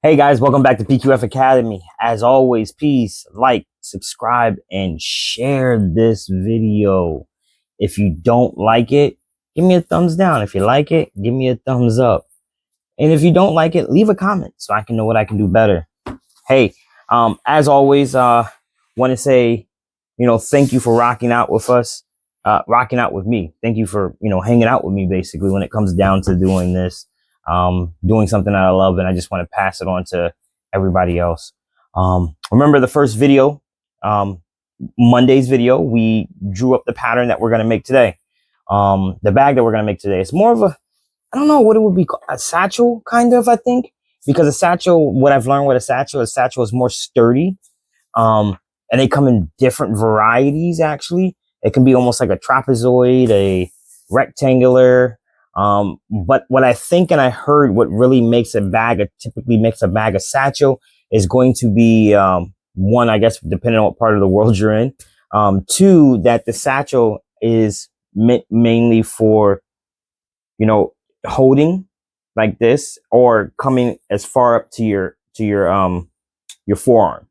Hey guys, welcome back to PQF Academy. As always, please like, subscribe, and share this video. If you don't like it, give me a thumbs down. If you like it, give me a thumbs up. And if you don't like it, leave a comment so I can know what I can do better. Hey, as always, want to say, thank you for rocking out with us, rocking out with me. Thank you for, hanging out with me basically when it comes down to doing this. Doing something that I love, and I just want to pass it on to everybody else. Remember the first video, Monday's video, we drew up the pattern that we're going to make today. The bag that we're going to make today. It's more of a, I don't know what it would be called, a satchel kind of, I think, because a satchel, what I've learned with a satchel is more sturdy. And they come in different varieties, actually. It can be almost like a trapezoid, a rectangular. But what I think and I heard what really makes typically makes a bag a satchel is going to be, one, I guess, depending on what part of the world you're in. Two, that the satchel is mainly for, holding like this or coming as far up to your forearm.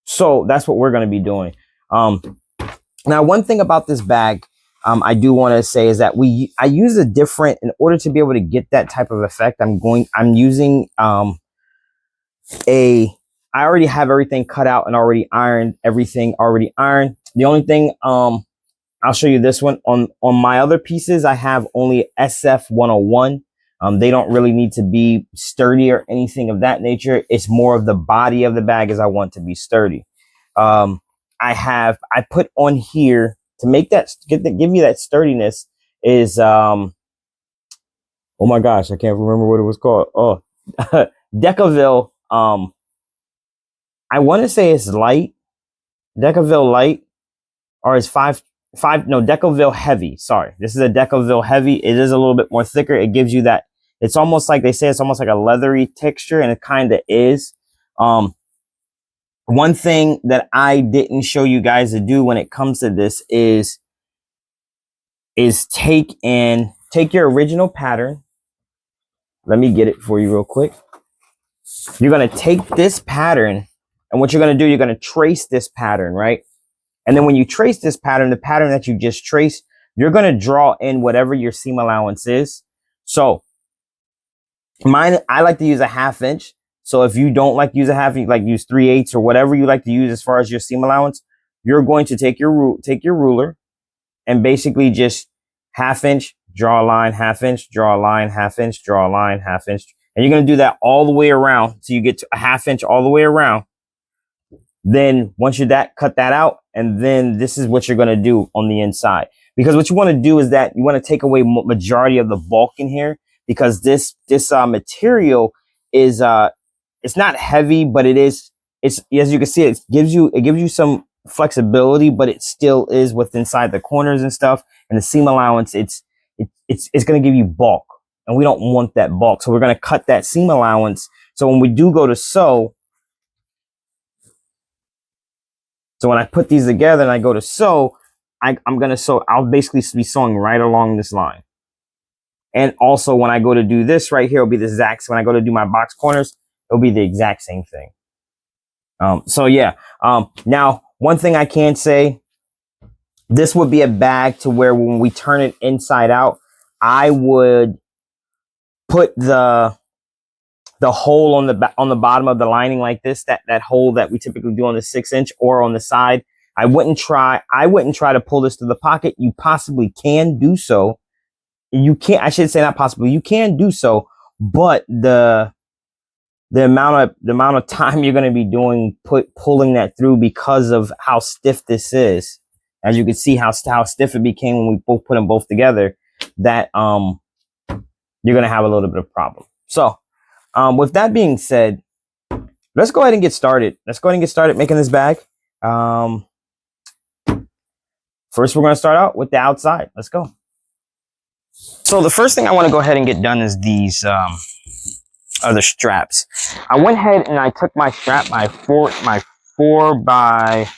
So that's what we're going to be doing. Now, one thing about this bag, I do want to say is that I use a different, in order to be able to get that type of effect, I'm using, I already have everything cut out and already ironed, everything already ironed. The only thing, I'll show you this one on my other pieces. I have only SF 101. They don't really need to be sturdy or anything of that nature. It's more of the body of the bag as I want to be sturdy. I put on here to make that, give you that sturdiness is, oh my gosh, I can't remember what it was called. Oh, Decaville. I want to say it's light, Decaville light, or it's Decaville heavy. Sorry, this is a Decaville heavy. It is a little bit more thicker. It gives you that. It's almost like, they say it's almost like a leathery texture, and it kind of is. One thing that I didn't show you guys to do when it comes to this is take your original pattern. Let me get it for you real quick. You're going to take this pattern, and what you're going to do, you're going to trace this pattern, right? And then when you trace this pattern, the pattern that you just traced, you're going to draw in whatever your seam allowance is. So mine, I like to use a 1/2 inch. So if you don't like to use a 1/2, you like use 3/8 or whatever you like to use as far as your seam allowance, you're going to take your ruler and basically just 1/2 inch, draw a line, 1/2 inch, draw a line, 1/2 inch, draw a line, 1/2 inch. And you're going to do that all the way around. So you get to a 1/2 inch all the way around. Then once you're cut that out. And then this is what you're going to do on the inside. Because what you want to do is that you want to take away majority of the bulk in here, because this material is, it's not heavy, but it's, as you can see, it gives you some flexibility, but it still is inside the corners and stuff. And the seam allowance, it's going to give you bulk, and we don't want that bulk. So we're going to cut that seam allowance. So when we do go to sew, so when I put these together and I go to sew, I'm going to sew, I'll basically be sewing right along this line. And also when I go to do this right here, it'll be the exact, when I go to do my box corners, it'll be the exact same thing. So yeah, now one thing I can say, this would be a bag to where when we turn it inside out, I would put the hole on the bottom of the lining like this, that hole that we typically do on the 6 inch or on the side. I wouldn't try to pull this to the pocket. You possibly can do so. You can't, I should say not possibly, you can do so, but the amount of time you're going to be doing pulling that through, because of how stiff this is, as you can see how stiff it became when we both put them both together, that you're going to have a little bit of problem. So with that being said, let's go ahead and get started. Let's go ahead and get started making this bag. First, we're going to start out with the outside. Let's go. So the first thing I want to go ahead and get done is these other straps. I went ahead and I took my strap, my four by,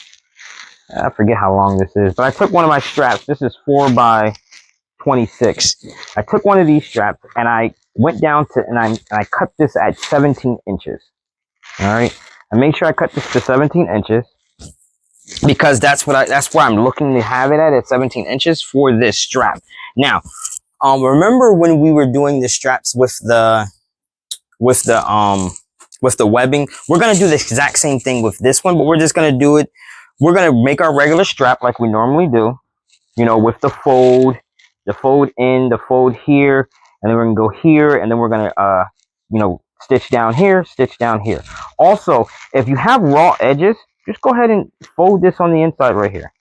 I forget how long this is, but I took one of my straps. This is 4 by 26. I took one of these straps and I went down to, and I cut this at 17 inches. All right. I make sure I cut this to 17 inches because that's where I'm looking to have it at 17 inches for this strap. Now, remember when we were doing the straps with the webbing? We're going to do the exact same thing with this one, but we're just going to do it. We're going to make our regular strap like we normally do, you know, with the fold in, the fold here, and then we're going to go here, and then we're going to, you know, stitch down here, stitch down here. Also, if you have raw edges, just go ahead and fold this on the inside right here.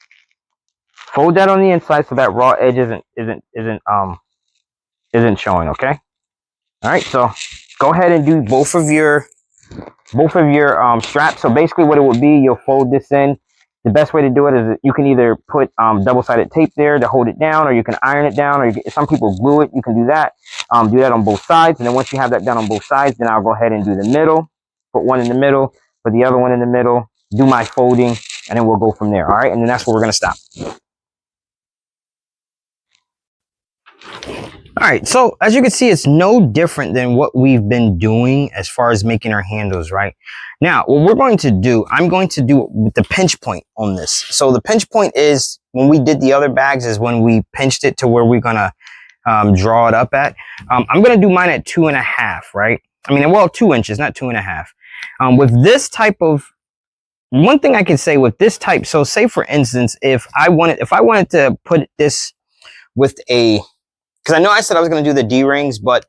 Fold that on the inside so that raw edge isn't showing, okay? All right, so go ahead and do both of your straps. So basically what it would be, you'll fold this in. The best way to do it is you can either put double-sided tape there to hold it down, or you can iron it down, or some people glue it. You can do that. Do that on both sides, and then once you have that done on both sides, then I'll go ahead and do the middle. Put one in the middle, put the other one in the middle, do my folding, and then we'll go from there. All right, and then that's where we're gonna stop. All right, so as you can see, it's no different than what we've been doing as far as making our handles, right? Now, what we're going to do, I'm going to do it with the pinch point on this. So the pinch point is, when we did the other bags, is when we pinched it to where we're gonna draw it up at. I'm gonna do mine at 2.5, right? I mean, well, 2 inches, not 2.5. With this type of, one thing I can say with this type, so say for instance, if I wanted to put this with a, because I know I said I was going to do the D-rings, but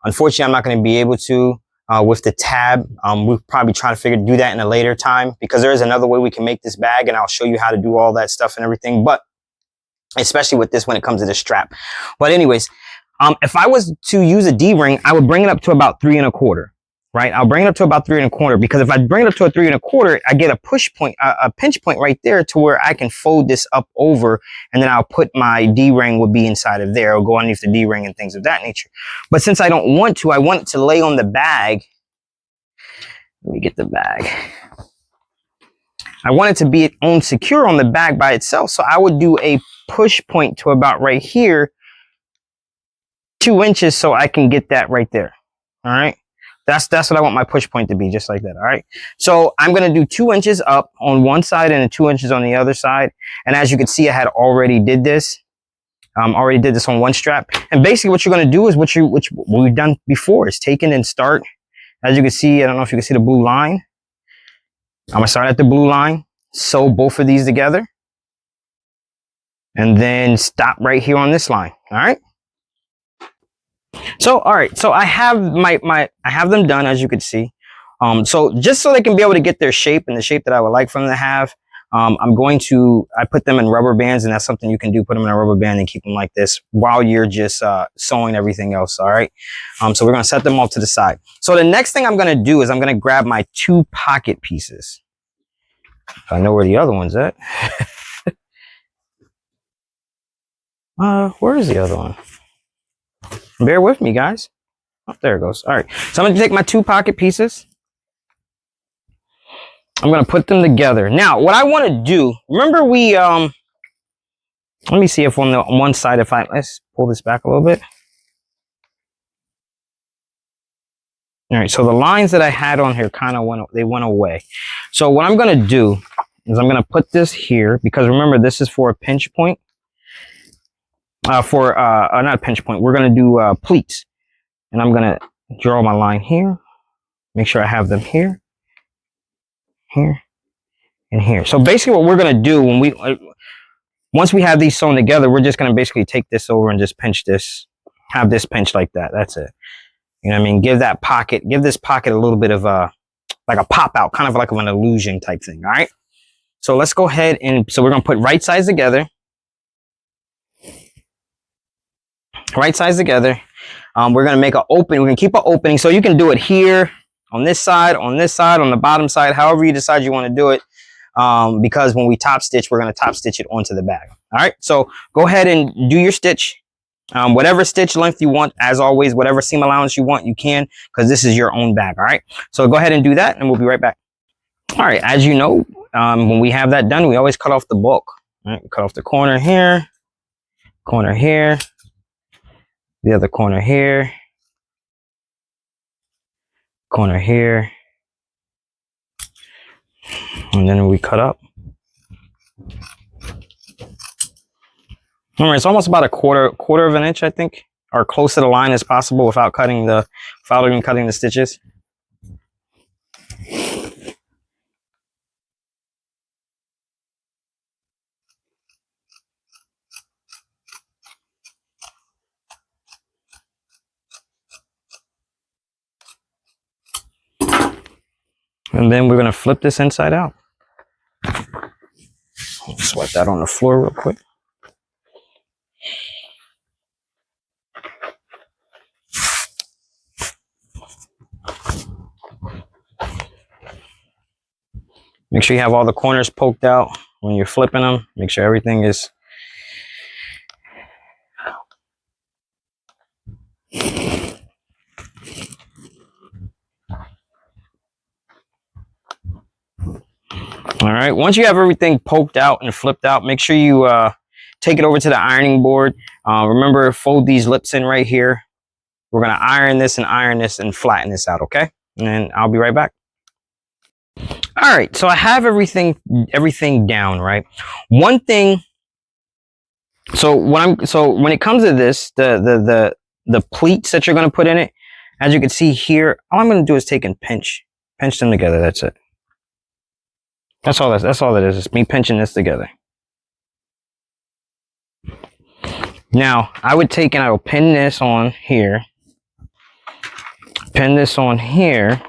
unfortunately I'm not going to be able to with the tab. We'll probably try to do that in a later time, because there is another way we can make this bag, and I'll show you how to do all that stuff and everything, but especially with this when it comes to the strap. But anyways, if I was to use a D-ring, I would bring it up to about 3.25. Right, I'll bring it up to about 3.25, because if I bring it up to a 3.25, I get a push point, a pinch point right there, to where I can fold this up over, and then I'll put my D-ring will be inside of there. It'll go underneath the D-ring and things of that nature. But since I don't want to, I want it to lay on the bag. Let me get the bag. I want it to be on secure on the bag by itself, so I would do a push point to about right here, 2 inches, so I can get that right there. All right. That's what I want my push point to be, just like that. All right. So I'm going to do 2 inches up on one side and 2 inches on the other side. And as you can see, I had already did this. Already did this on one strap. And basically what you're going to do is what we've done before, is take it and start. As you can see, I don't know if you can see the blue line. I'm going to start at the blue line, sew both of these together, and then stop right here on this line. All right. So, all right, so I have I have them done, as you can see. So just so they can be able to get their shape and the shape that I would like for them to have, I put them in rubber bands, and that's something you can do. Put them in a rubber band and keep them like this while you're just sewing everything else. All right. So we're going to set them off to the side. So the next thing I'm going to do is I'm going to grab my 2 pocket pieces. I know where the other one's at. Where is the other one? Bear with me, guys. Oh, there it goes. All right. So I'm going to take my 2 pocket pieces. I'm going to put them together. Now, what I want to do, remember let me see if on one side, let's pull this back a little bit. All right. So the lines that I had on here kind of went away. So what I'm going to do is I'm going to put this here, because remember, this is for a pinch point. Not a pinch point. We're going to do pleats. And I'm going to draw my line here. Make sure I have them here, here, and here. So basically what we're going to do once we have these sewn together, we're just going to basically take this over and just pinch this, have this pinched like that. That's it. You know what I mean? Give this pocket a little bit of like a pop out, kind of like an illusion type thing. All right. So let's go ahead so we're going to put right sides together. Right sides together. We're going to make an opening. We're going to keep an opening. So you can do it here, on this side, on the bottom side, however you decide you want to do it. Because when we top stitch, we're going to top stitch it onto the bag. All right. So go ahead and do your stitch. Whatever stitch length you want, as always, whatever seam allowance you want, you can, because this is your own bag. All right. So go ahead and do that, and we'll be right back. All right. As you know, when we have that done, we always cut off the bulk. All right. Cut off the corner here, the other corner here, and then we cut up. Remember, it's almost about a quarter of an inch, I think, or close to the line as possible without even cutting the stitches. And then we're going to flip this inside out. Sweat that on the floor real quick. Make sure you have all the corners poked out when you're flipping them. Make sure everything is all right. Once you have everything poked out and flipped out, make sure you take it over to the ironing board. Remember, fold these lips in right here. We're going to iron this and flatten this out, okay? And I'll be right back. All right, so I have everything down, right? One thing, so when it comes to this, the pleats that you're going to put in it, as you can see here, all I'm going to do is take and pinch them together. That's it. That's all that is. It's me pinching this together. Now, I would take and I will pin this on here. Pin this on here.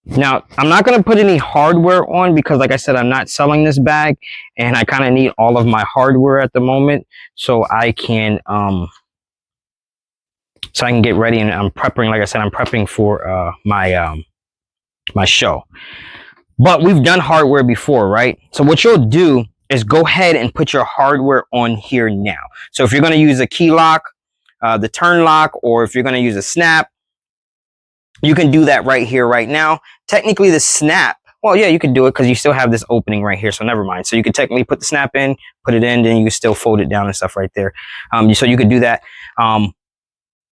Now, I'm not going to put any hardware on because, like I said, I'm not selling this bag, and I kind of need all of my hardware at the moment so I can get ready. And I'm prepping, like I said, I'm prepping for my show. But we've done hardware before, right? So what you'll do is go ahead and put your hardware on here now. So if you're going to use a key lock, the turn lock, or if you're going to use a snap, you can do that right here, right now. Technically, the snap, well, yeah, you can do it because you still have this opening right here, so never mind. So you can technically put the snap in, put it in, then you can still fold it down and stuff right there. So you could do that.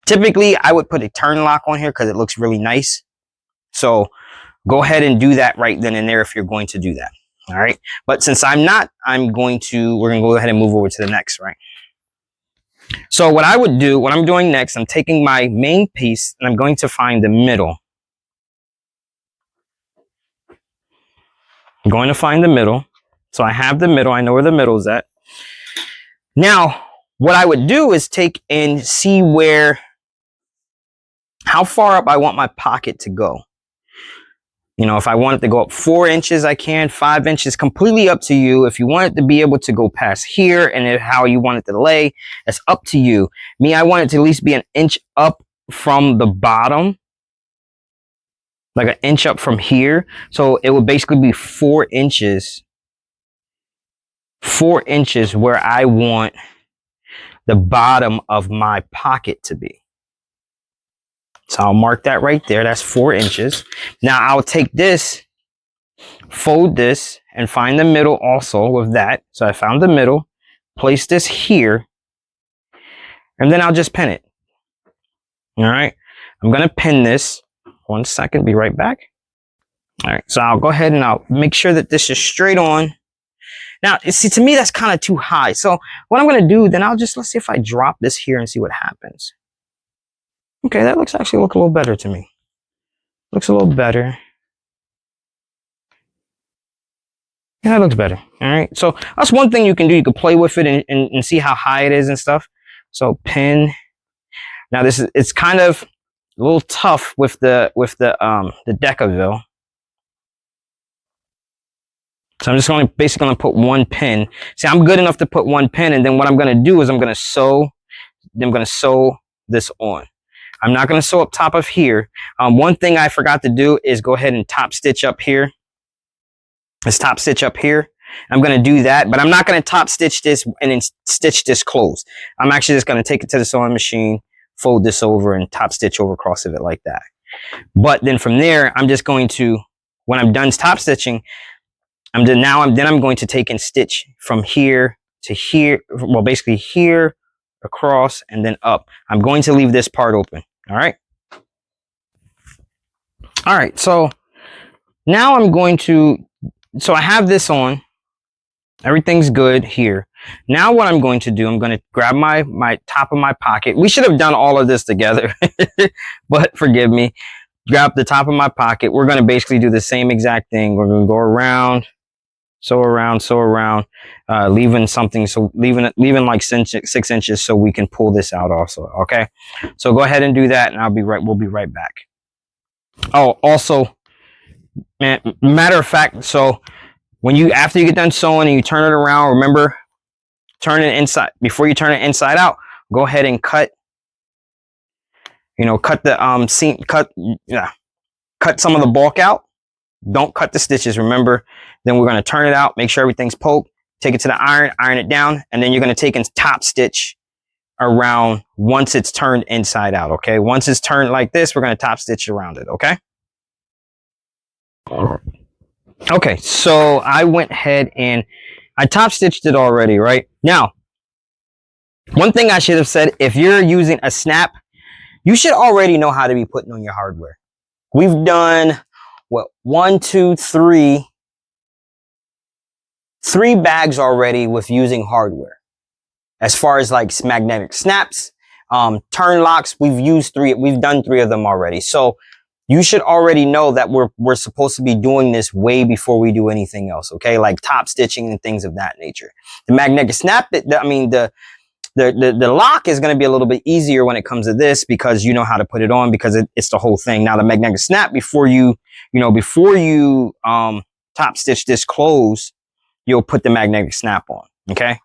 Typically, I would put a turn lock on here because it looks really nice. So go ahead and do that right then and there if you're going to do that. All right. But since I'm not, we're going to go ahead and move over to the next, right? So what I would do, what I'm doing next, I'm taking my main piece and I'm going to find the middle. I'm going to find the middle. So I have the middle. I know where the middle is at. Now, what I would do is take and see how far up I want my pocket to go. You know, if I want it to go up 4 inches, I can. 5 inches, completely up to you. If you want it to be able to go past here and how you want it to lay, that's up to you. Me, I want it to at least be an inch up from the bottom. Like an inch up from here. So it would basically be 4 inches. 4 inches where I want the bottom of my pocket to be. So I'll mark that right there. That's 4 inches. Now I'll take this, fold this, and find the middle also with that. So I found the middle, place this here, and then I'll just pin it. All right. I'm going to pin this. 1 second. Be right back. All right. So I'll go ahead and I'll make sure that this is straight on. Now, see, to me, that's kind of too high. So what I'm going to do, then let's see if I drop this here and see what happens. Okay, that actually look a little better to me. Looks a little better. Yeah, that looks better. All right. So that's one thing you can do. You can play with it and see how high it is and stuff. So pin. Now it's kind of a little tough with the Decaville. So I'm just basically going to put one pin. See, I'm good enough to put one pin, and then what I'm going to do is I'm going to sew this on. I'm not going to sew up top of here. One thing I forgot to do is go ahead and top stitch up here. Let's top stitch up here. I'm going to do that, but I'm not going to top stitch this and then stitch this closed. I'm actually just going to take it to the sewing machine, fold this over, and top stitch over across of it like that. But then from there, I'm just going to, when I'm done top stitching, I'm going to take and stitch from here to here. Well, basically here across, and then up. I'm going to leave this part open. All right. All right. So now I'm going to, so I have this on. Everything's good here. Now what I'm going to do, I'm going to grab my top of my pocket. We should have done all of this together, but forgive me. Grab the top of my pocket. We're going to basically do the same exact thing. We're going to go around, so around, leaving something, so leaving like 6 inches so we can pull this out also. Okay. So go ahead and do that, and we'll be right back. Oh, also, man, matter of fact, so after you get done sewing and you turn it around, remember, turn it inside, before you turn it inside out, go ahead and cut the seam, cut some of the bulk out. Don't cut the stitches, remember. Then we're going to turn it out, make sure everything's poked, take it to the iron it down, and then you're going to take and top stitch around once it's turned inside out. Okay, once it's turned like this, we're going to top stitch around it. Okay. Okay, so I went ahead and I top stitched it already. Right now, one thing I should have said, if you're using a snap, you should already know how to be putting on your hardware. We've done what, 1, 2, 3 bags already with using hardware. As far as like magnetic snaps, turn locks, we've done 3 of them already. So you should already know that we're supposed to be doing this way before we do anything else. Okay, like top stitching and things of that nature. The magnetic snap, the lock is going to be a little bit easier when it comes to this because you know how to put it on, because it's the whole thing. Now the magnetic snap, before you top stitch this close, you'll put the magnetic snap on. Okay.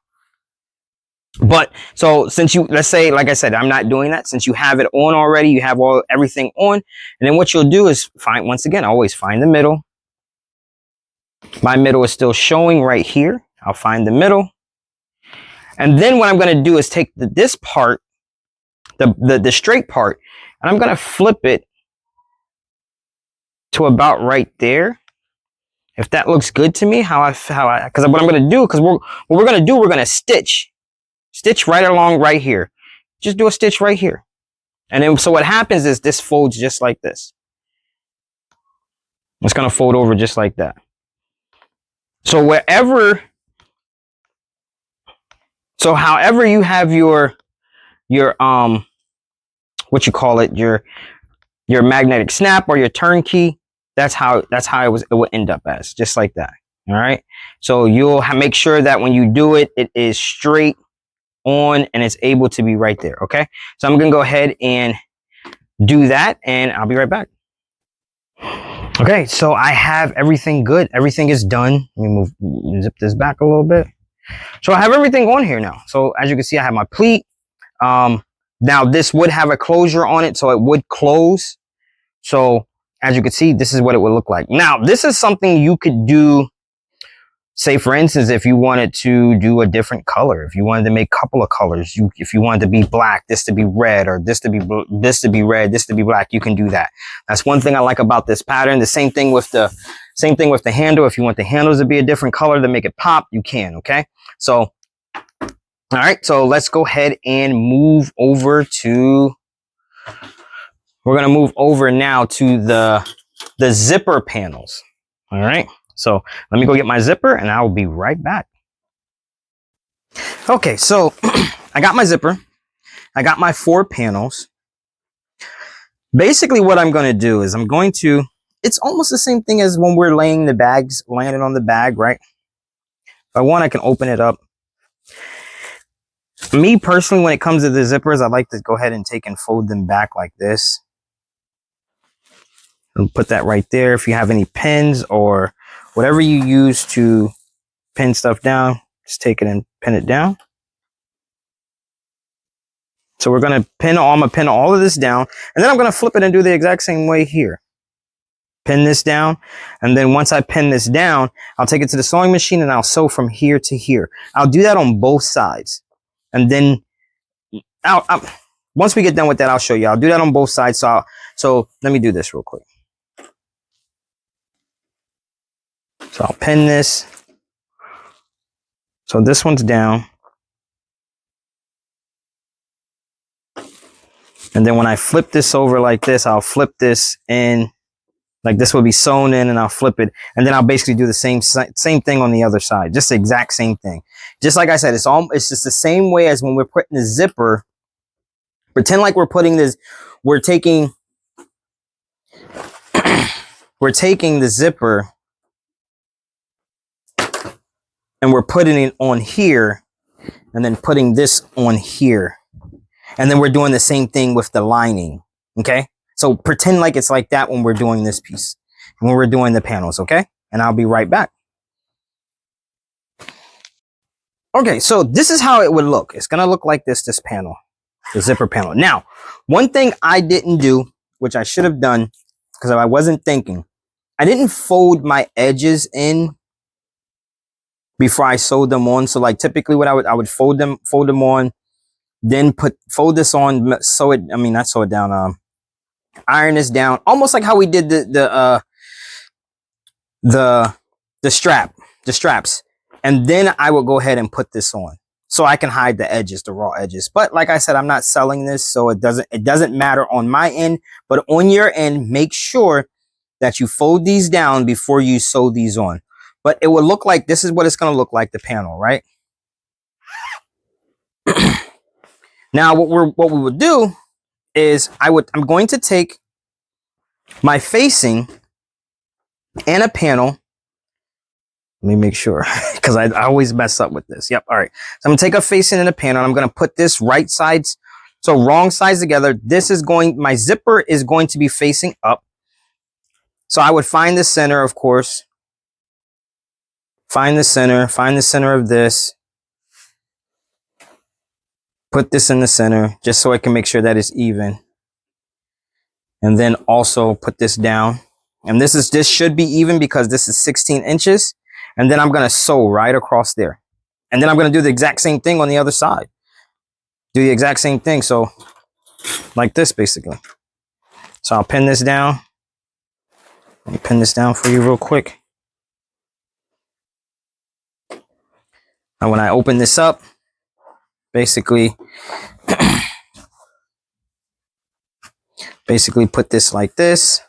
But so since let's say, like I said, I'm not doing that. Since you have it on already, you have everything on. And then what you'll do is always find the middle. My middle is still showing right here. I'll find the middle. And then what I'm going to do is take this part, the straight part, and I'm going to flip it to about right there. If that looks good to me, because what I'm going to do, we're going to stitch right along right here. Just do a stitch right here. And then, so what happens is this folds just like this. It's going to fold over just like that. So however you have your what you call it, your magnetic snap or your turnkey, that's how it would end up as, just like that. All right. So you'll make sure that when you do it, it is straight on and it's able to be right there. Okay. So I'm going to go ahead and do that, and I'll be right back. Okay. So I have everything good. Everything is done. Let me zip this back a little bit. So I have everything on here now. So as you can see, I have my pleat. Now this would have a closure on it, so it would close. So as you can see, this is what it would look like. Now, this is something you could do, say for instance, if you wanted to do a different color, if you wanted to make a couple of colors, if you wanted to be black, this to be red, or this to be red, this to be black, you can do that. That's one thing I like about this pattern. The same thing with the handle. If you want the handles to be a different color to make it pop, you can. Okay. So, all right. So let's go ahead and move over to, we're going to move over now to the zipper panels. All right. So let me go get my zipper and I will be right back. Okay. So I got my zipper. I got my 4 panels. Basically what I'm going to do is it's almost the same thing as when we're laying it on the bag, right? If I want, I can open it up. Me personally, when it comes to the zippers, I like to go ahead and take and fold them back like this. And put that right there. If you have any pins or whatever you use to pin stuff down, just take it and pin it down. So I'm going to pin all of this down, and then I'm going to flip it and do the exact same way here. Pin this down, and then once I pin this down, I'll take it to the sewing machine and I'll sew from here to here. I'll do that on both sides. And then once we get done with that, I'll show you. I'll do that on both sides. So let me do this real quick. So I'll pin this. So this one's down. And then when I flip this over like this, I'll flip this in, like this will be sewn in, and I'll flip it. And then I'll basically do the same thing on the other side. Just the exact same thing. Just like I said, it's just the same way as when we're putting the zipper. Pretend like we're putting this, we're taking the zipper and we're putting it on here and then putting this on here. And then we're doing the same thing with the lining. Okay. So pretend like it's like that when we're doing this piece, when we're doing the panels. Okay. And I'll be right back. Okay. So this is how it would look. It's going to look like this panel, the zipper panel. Now, one thing I didn't do, which I should have done because I wasn't thinking, I didn't fold my edges in before I sewed them on. So like typically what I would fold them on, then fold this on, not sew it down, iron this down, almost like how we did the straps. And then I will go ahead and put this on so I can hide the edges, the raw edges. But like I said, I'm not selling this, so it doesn't matter on my end, but on your end, make sure that you fold these down before you sew these on. But it will look like, this is what it's going to look like, the panel, right? Now, what we would do is I'm going to take my facing and a panel. Let me make sure, because I always mess up with this. Yep. All right. So I'm going to take a facing and a panel, and I'm going to put this right sides, so wrong sides together. My zipper is going to be facing up. So I would find the center, of course. Find the center of this. Put this in the center, just so I can make sure that it's even. And then also put this down. And this should be even because this is 16 inches. And then I'm going to sew right across there. And then I'm going to do the exact same thing on the other side. Do the exact same thing. So like this, basically. So I'll pin this down. Let me pin this down for you real quick. And when I open this up, basically put this like this.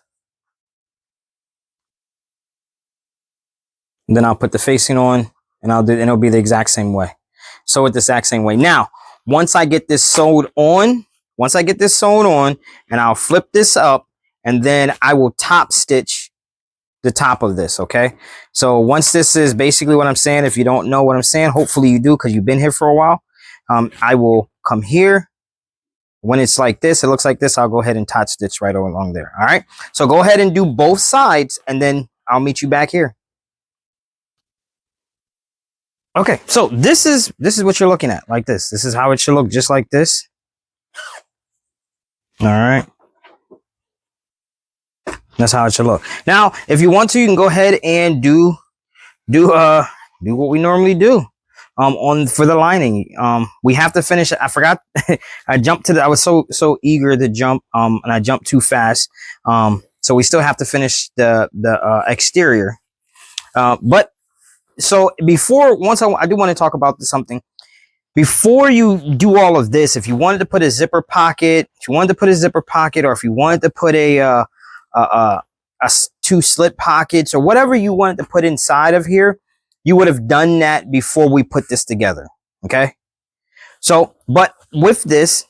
And then I'll put the facing on, and it'll be the exact same way. Sew it the exact same way. Now, once I get this sewed on, and I'll flip this up, and then I will top stitch the top of this. Okay. So once this is basically what I'm saying, if you don't know what I'm saying, hopefully you do, because you've been here for a while. I will come here. When it's like this, it looks like this, I'll go ahead and top stitch right along there. All right. So go ahead and do both sides, and then I'll meet you back here. Okay. So this is what you're looking at, like this. This is how it should look, just like this. All right. That's how it should look. Now, if you want to, you can go ahead and do what we normally do. For the lining, we have to finish. I forgot. I jumped I was so eager to jump, and I jumped too fast. So we still have to finish the exterior. But so I do want to talk about something. Before you do all of this, if you wanted to put a zipper pocket, or if you wanted to put two slit pockets, or whatever you wanted to put inside of here, you would have done that before we put this together. Okay. So, but with this,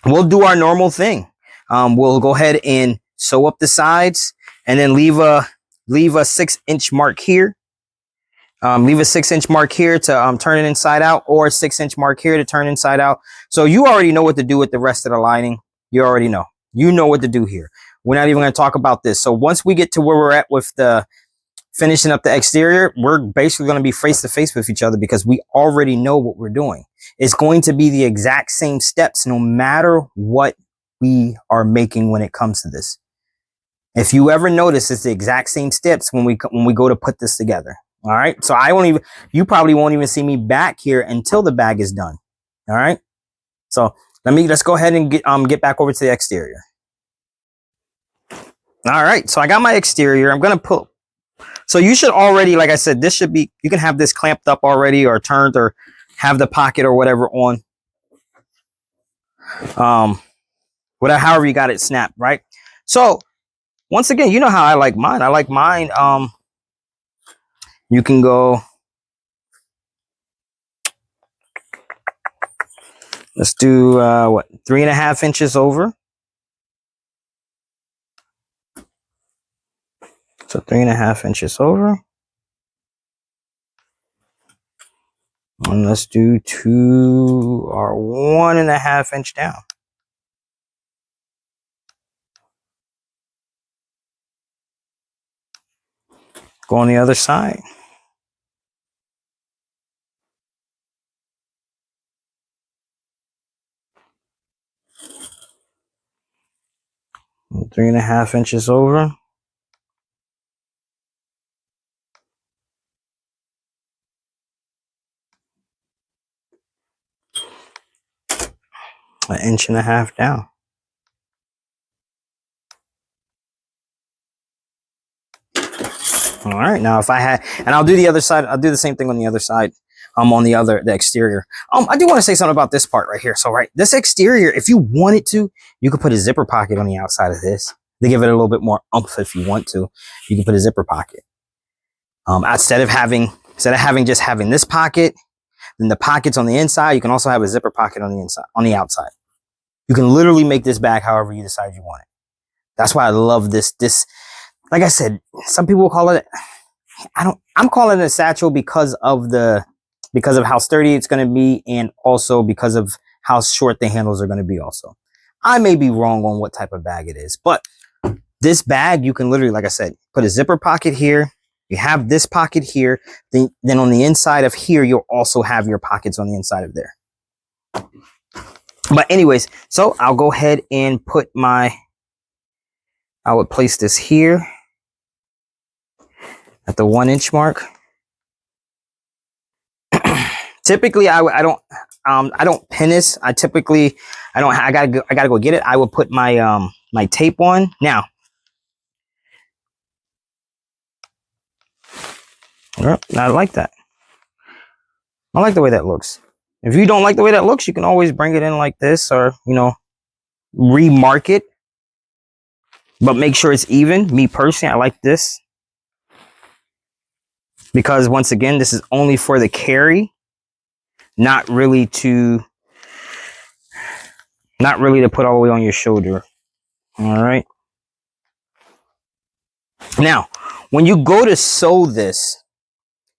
we'll do our normal thing. We'll go ahead and sew up the sides, and then leave a 6-inch mark here. Leave a 6-inch mark here to turn it inside out, or a 6-inch mark here to turn inside out. So you already know what to do with the rest of the lining. You already know. You know what to do here. We're not even going to talk about this. So once we get to where we're at with the finishing up the exterior, we're basically going to be face to face with each other, because we already know what we're doing. It's going to be the exact same steps, no matter what we are making when it comes to this. If you ever notice, it's the exact same steps when we go to put this together. All right. So you probably won't even see me back here until the bag is done. All right. So let's go ahead and get back over to the exterior. All right. So I got my exterior. I'm going to pull. So you should already, like I said, this should be, you can have this clamped up already, or turned, or have the pocket or whatever on. whatever, however you got it snapped, right? So once again, you know how I like mine. I like mine. You can go. Let's do what, 3.5 inches over. So 3.5 inches over. And let's do 2 or 1.5 inch down. Go on the other side. And 3.5 inches over. An 1.5 inches down. All right, now if I had, and I'll do the other side, I'll do the same thing on the other side, on the exterior. I do want to say something about this part right here. So, right, this exterior, if you wanted to, you could put a zipper pocket on the outside of this to give it a little bit more oomph. If you want to, you can put a zipper pocket. Instead of having just having this pocket, then the pockets on the inside, you can also have a zipper pocket on the inside, on the outside. You can literally make this bag however you decide you want it. That's why I love this. Like I said, some people will call it, I'm calling it a satchel because of how sturdy it's going to be, and also because of how short the handles are going to be also. I may be wrong on what type of bag it is, but this bag, you can literally, like I said, put a zipper pocket here. You have this pocket here. Then on the inside of here, you'll also have your pockets on the inside of there. But anyways, so I'll go ahead and I would place this here at the 1 inch mark. Typically, I don't pin this. I gotta go get it. I will put my my tape on now. I like that. I like the way that looks. If you don't like the way that looks, you can always bring it in like this, or remark it. But make sure it's even. Me personally, I like this because once again, this is only for the carry. Not really to put all the way on your shoulder. All right. Now, when you go to sew this,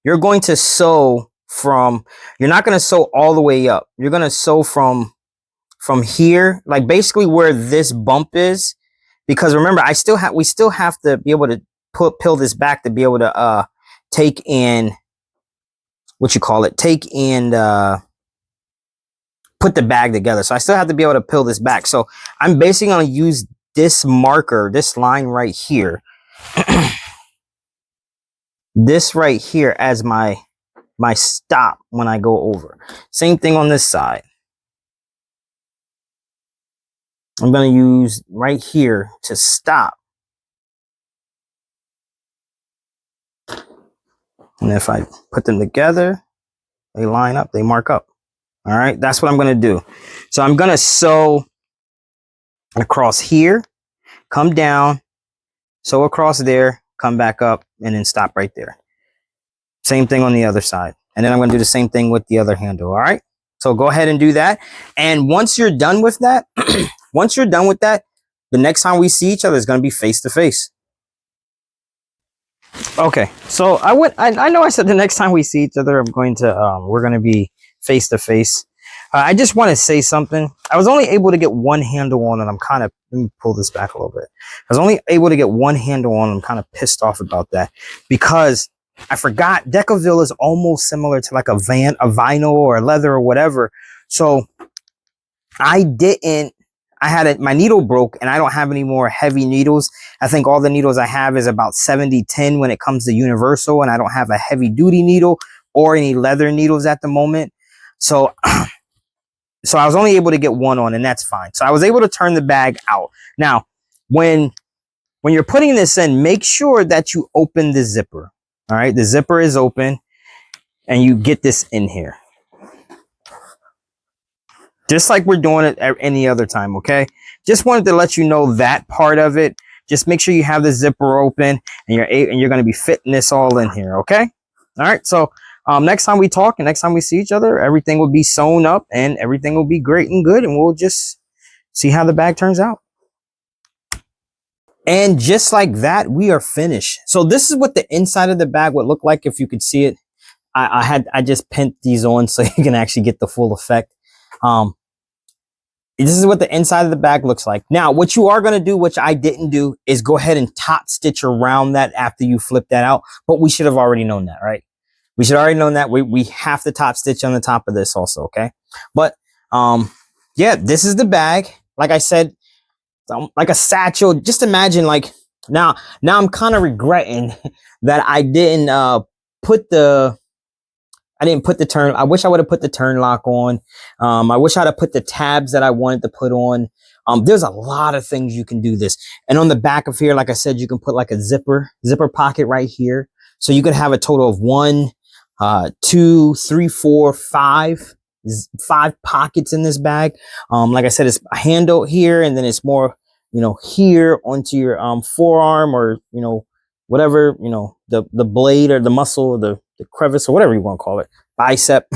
you're going to sew you're not going to sew all the way up. You're going to sew from here, like basically where this bump is, because remember, we still have to be able to peel this back to be able to take and put the bag together. So I still have to be able to peel this back. So I'm basically going to use this marker, this line right here, this right here as my stop when I go over. Same thing on this side. I'm going to use right here to stop. And if I put them together, they line up, they mark up. All right, that's what I'm going to do. So I'm going to sew across here, come down, sew across there, come back up, and then stop right there. Same thing on the other side. And then I'm going to do the same thing with the other handle. All right, so go ahead and do that. And once you're done with that, the next time we see each other is going to be face to face. Okay, so I know I said the next time we see each other, we're going to be face to face. I just want to say something. I was only able to get one handle on, and let me pull this back a little bit. I was only able to get one handle on. I'm kind of pissed off about that because I forgot Decaville is almost similar to like a vinyl or leather or whatever. So my needle broke, and I don't have any more heavy needles. I think all the needles I have is about 70-10 when it comes to universal, and I don't have a heavy duty needle or any leather needles at the moment. So I was only able to get one on, and that's fine. So I was able to turn the bag out. Now, when you're putting this in, make sure that you open the zipper. All right, the zipper is open, and you get this in here. Just like we're doing it any other time, okay? just wanted to let you know that part of it. Just make sure you have the zipper open and you're going to be fitting this all in here. Okay. All right. So next time we talk and next time we see each other, everything will be sewn up and everything will be great and good. And we'll just see how the bag turns out. And just like that, we are finished. So this is what the inside of the bag would look like if you could see it. I just pinned these on so you can actually get the full effect. This is what the inside of the bag looks like. Now, what you are going to do, which I didn't do, is go ahead and top stitch around that after you flip that out. But we should have already known that, right? We should already known that. We have to top stitch on the top of this also, okay? But yeah, this is the bag. Like I said, like a satchel. Just imagine like now I'm kind of regretting that I didn't put the turn. I wish I would have put the turn lock on. I wish I'd have put the tabs that I wanted to put on. There's a lot of things you can do this. And on the back of here, like I said, you can put like a zipper pocket right here. So you could have a total of 1, 2, 3, 4, 5 pockets in this bag. Like I said, it's a handle here, and then it's more, here onto your forearm, or whatever, the blade or the muscle or the crevice or whatever you want to call it, bicep.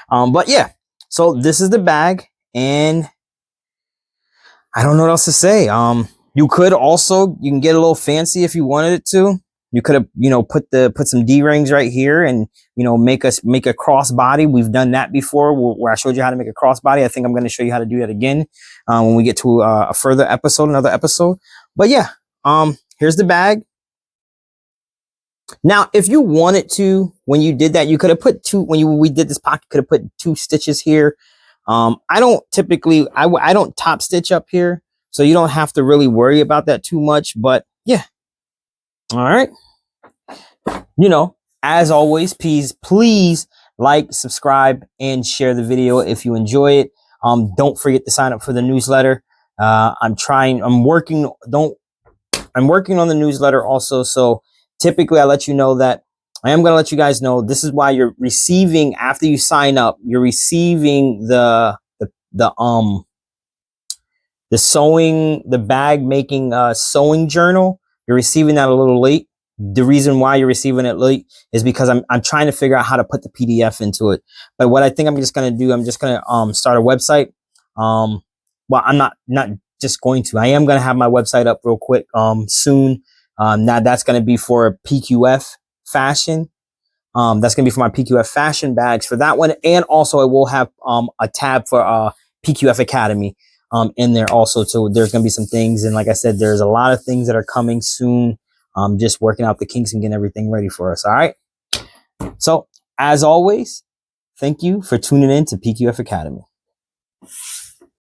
But yeah, so this is the bag, and I don't know what else to say. You can get a little fancy if you wanted it to. You could have, put some D-rings right here and, make a crossbody. We've done that before where I showed you how to make a crossbody. I think I'm going to show you how to do that again when we get to another episode. But yeah, here's the bag. Now, if you wanted to, when you did that, you could have put we did this pocket, could have put 2 stitches here. I don't typically, I don't top stitch up here, so you don't have to really worry about that too much. But yeah. All right. As always, please like, subscribe, and share the video if you enjoy it. Don't forget to sign up for the newsletter. I'm working on the newsletter also. So typically I let you know that I am going to let you guys know this is why you're receiving, after you sign up, you're receiving the bag making sewing journal. You're receiving that a little late. The reason why you're receiving it late is because I'm trying to figure out how to put the PDF into it. But what I think I'm just going to do, I'm just going to start a website. Well, I'm not just going to. I am going to have my website up real quick soon. Now that's going to be for PQF fashion. That's going to be for my PQF fashion bags for that one. And also I will have a tab for PQF Academy in there also. So there's going to be some things. And like I said, there's a lot of things that are coming soon. Just working out the kinks and getting everything ready for us. All right. So as always, thank you for tuning in to PQF Academy.